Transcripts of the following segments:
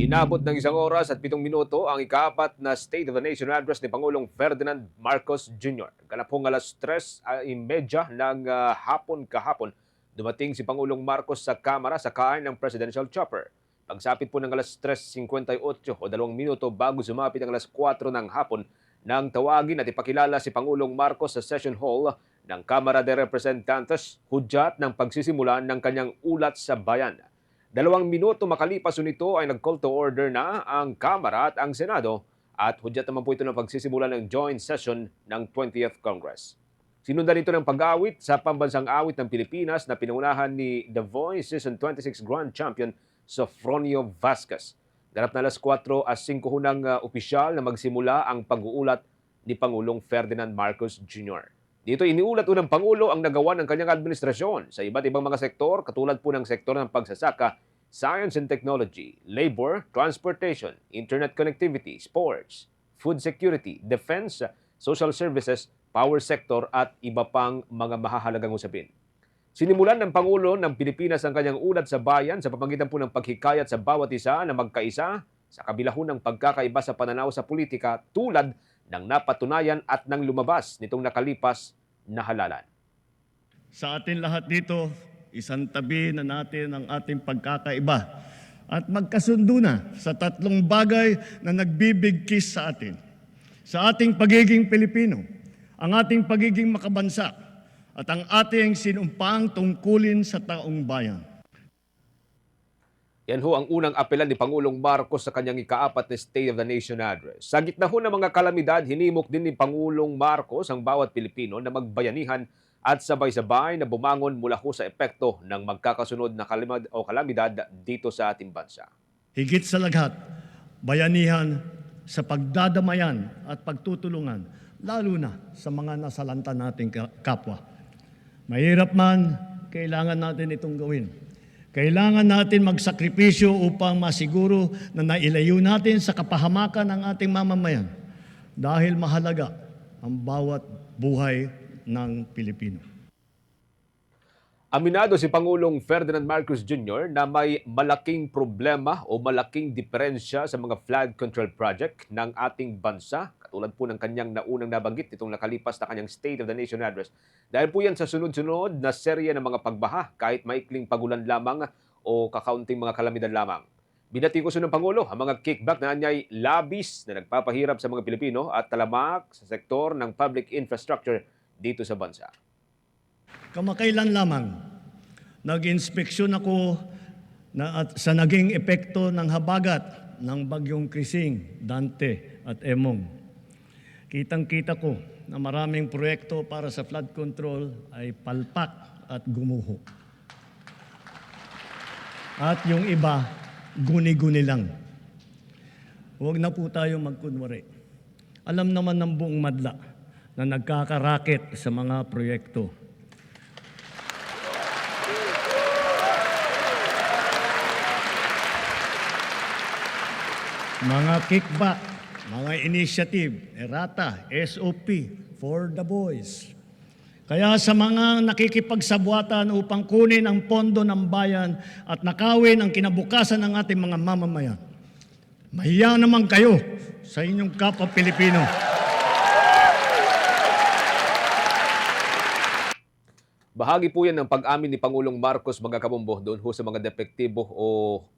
Inabot ng 1 oras at 7 minuto ang ikaapat na State of the Nation address ni Pangulong Ferdinand Marcos Jr. Ganap hong alas 3:30 ng hapon kahapon, dumating si Pangulong Marcos sa Kamara sakay ng Presidential Chopper. Pagsapit po ng alas 3:58 o 2 minuto bago sumapit ang alas 4 ng hapon, nang tawagin at ipakilala si Pangulong Marcos sa Session Hall ng Kamara de Representantes, hudyat ng pagsisimula ng kanyang ulat sa bayan. 2 minuto makalipas nito ay nag-call to order na ang Kamara at ang Senado at hudyat naman po ito ng pagsisimula ng joint session ng 20th Congress. Sinundan ito ng pag-awit sa pambansang awit ng Pilipinas na pinunahan ni The Voice Season 26 Grand Champion Sofronio Vasquez. Darap na alas 4:05 ng opisyal na magsimula ang pag-uulat ni Pangulong Ferdinand Marcos Jr. Dito iniulat unang Pangulo ang nagawa ng kanyang administrasyon sa iba't ibang mga sektor katulad po ng sektor ng pagsasaka, science and technology, labor, transportation, internet connectivity, sports, food security, defense, social services, power sector at iba pang mga mahahalagang usapin. Sinimulan ng Pangulo ng Pilipinas ang kanyang ulat sa bayan sa pamamagitan po ng paghikayat sa bawat isa na magkaisa sa kabila ng pagkakaiba sa pananaw sa politika tulad ng napatunayan at ng lumabas nitong nakalipas na halalan. Sa atin lahat dito, isang tabi na natin ang ating pagkakaiba at magkasundo na sa 3 bagay na nagbibigkis sa atin. Sa ating pagiging Pilipino, ang ating pagiging makabansa, at ang ating sinumpang tungkulin sa taong bayan. Yan ho ang unang apelan ni Pangulong Marcos sa kanyang ikaapat na State of the Nation address. Sa gitna ho ng mga kalamidad, hinimok din ni Pangulong Marcos ang bawat Pilipino na magbayanihan at sabay-sabay na bumangon mula ho sa epekto ng magkakasunod na kalamidad dito sa ating bansa. Higit sa lahat, bayanihan sa pagdadamayan at pagtutulungan, lalo na sa mga nasalanta nating kapwa. Mahirap man, kailangan natin itong gawin. Kailangan natin magsakripisyo upang masiguro na nailayo natin sa kapahamakan ng ating mamamayan dahil mahalaga ang bawat buhay ng Pilipino. Aminado si Pangulong Ferdinand Marcos Jr. na may malaking problema o malaking diferensya sa mga flood control project ng ating bansa, katulad po ng kanyang naunang nabanggit itong nakalipas na kanyang State of the Nation address. Dahil po yan sa sunod-sunod na serye ng mga pagbaha kahit maikling pagulan lamang o kakaunting mga kalamidad lamang. Binatikuso ng Pangulo ang mga kickback na anyay labis na nagpapahirap sa mga Pilipino at talamak sa sektor ng public infrastructure dito sa bansa. Kamakailan lamang, nag-inspeksyon ako sa naging epekto ng habagat ng bagyong Krising, Dante at Emong. Kitang-kita ko na maraming proyekto para sa flood control ay palpak at gumuho. At yung iba, guni-guni lang. Huwag na po tayo magkunwari. Alam naman ng buong madla na nagkakaraket sa mga proyekto. Mga kickback, mga initiative, errata, SOP, for the boys. Kaya sa mga nakikipagsabwatan upang kunin ang pondo ng bayan at nakawin ang kinabukasan ng ating mga mamamayan, mahiya naman kayo sa inyong kapwa Pilipino. Bahagi po yan ng pag-amin ni Pangulong Marcos mga kabombo doon ho sa mga depektibo o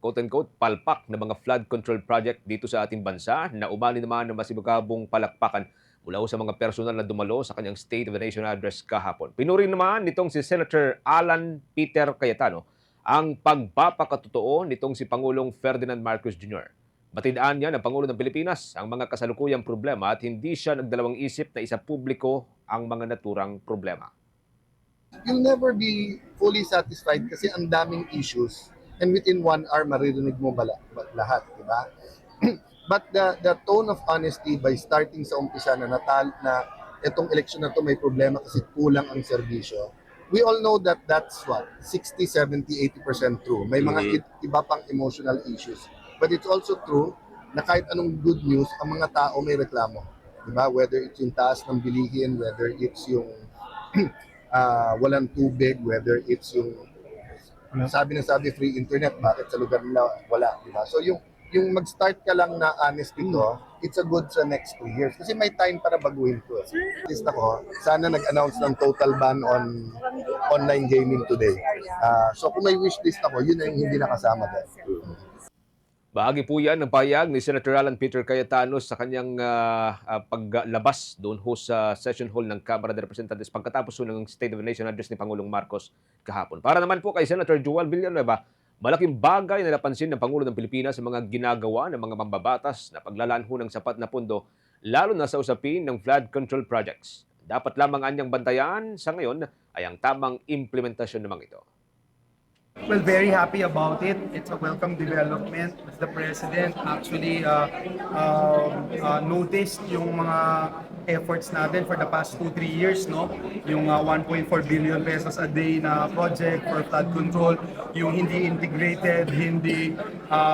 quote-unquote palpak na mga flood control project dito sa ating bansa na umali naman ng masibagabong palakpakan mula ho sa mga personal na dumalo sa kanyang State of the Nation address kahapon. Pinuri naman nitong si Senator Alan Peter Cayetano ang pagpapakatotoo nitong si Pangulong Ferdinand Marcos Jr. Batidaan niya ng Pangulo ng Pilipinas ang mga kasalukuyang problema at hindi siya nagdalawang isip na isa publiko ang mga naturang problema. You'll never be fully satisfied kasi ang daming issues and within 1 hour maririnig mo lahat, di ba? But the tone of honesty by starting sa umpisa na itong election na to may problema kasi kulang ang serbisyo. We all know that that's what 60, 70, 80% true. May mga iba pang emotional issues. But it's also true na kahit anong good news, ang mga tao may reklamo. Di ba? Whether it's yung taas ng bilihin, whether it's yung walang tubig, whether it's yung sabi free internet, bakit sa lugar nila wala, di ba? So yung yung mag-start ka lang na honest ito, it's a good sa next 2 years. Kasi may time para baguhin to. List ako, sana nag-announce ng total ban on online gaming today. So kung may wish list ako, yun ang hindi nakasama doon. Bahagi po yan ng payag ni Senator Alan Peter Cayetano sa kanyang paglabas doon ho sa session hall ng Kamara de Representantes pagkatapos ho ng State of the Nation address ni Pangulong Marcos kahapon. Para naman po kay Senator Joel Villanueva, malaking bagay na napansin ng Pangulo ng Pilipinas sa mga ginagawa ng mga mambabatas na paglalaan ho ng sapat na pondo, lalo na sa usapin ng flood control projects. Dapat lamang anyang bantayan sa ngayon ay ang tamang implementasyon namang ito. Well, very happy about it. It's a welcome development. The President actually noticed yung mga efforts natin for the past 2-3 years, no? Yung 1.4 billion pesos a day na project for flood control, yung hindi integrated, hindi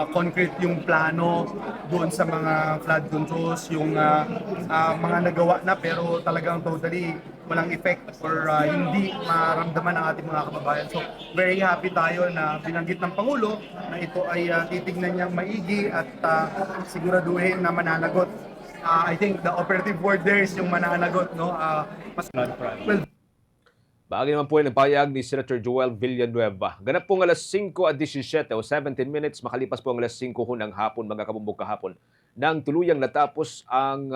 concrete yung plano doon sa mga flood controls, yung mga nagawa na pero talagang totally walang effect or hindi maramdaman ng ating mga kababayan. So, very happy tayo na binanggit ng Pangulo na ito ay titignan niyang maigi at siguraduhin na mananagot. I think the operative word there is yung mananagot, no? Well, Bahagi naman po ng payag ni Senator Joel Villanueva. Ganap pong alas 5:17 o 17 minutes, makalipas po ang alas 5 ho ng hapon, mga kabumbog kahapon, nang tuluyang natapos ang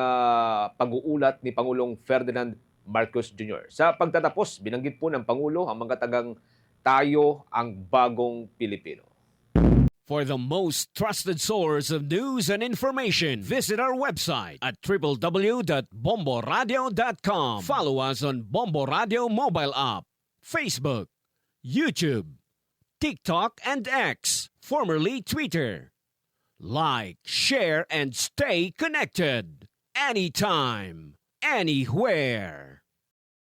pag-uulat ni Pangulong Ferdinand Marcos Jr. Sa pagtatapos, binanggit po ng Pangulo ang mga tagang tayo ang bagong Pilipino. For the most trusted source of news and information, visit our website at www.bomboradio.com. Follow us on Bombo Radio mobile app, Facebook, YouTube, TikTok, and X, formerly Twitter. Like, share, and stay connected. Anytime, anywhere.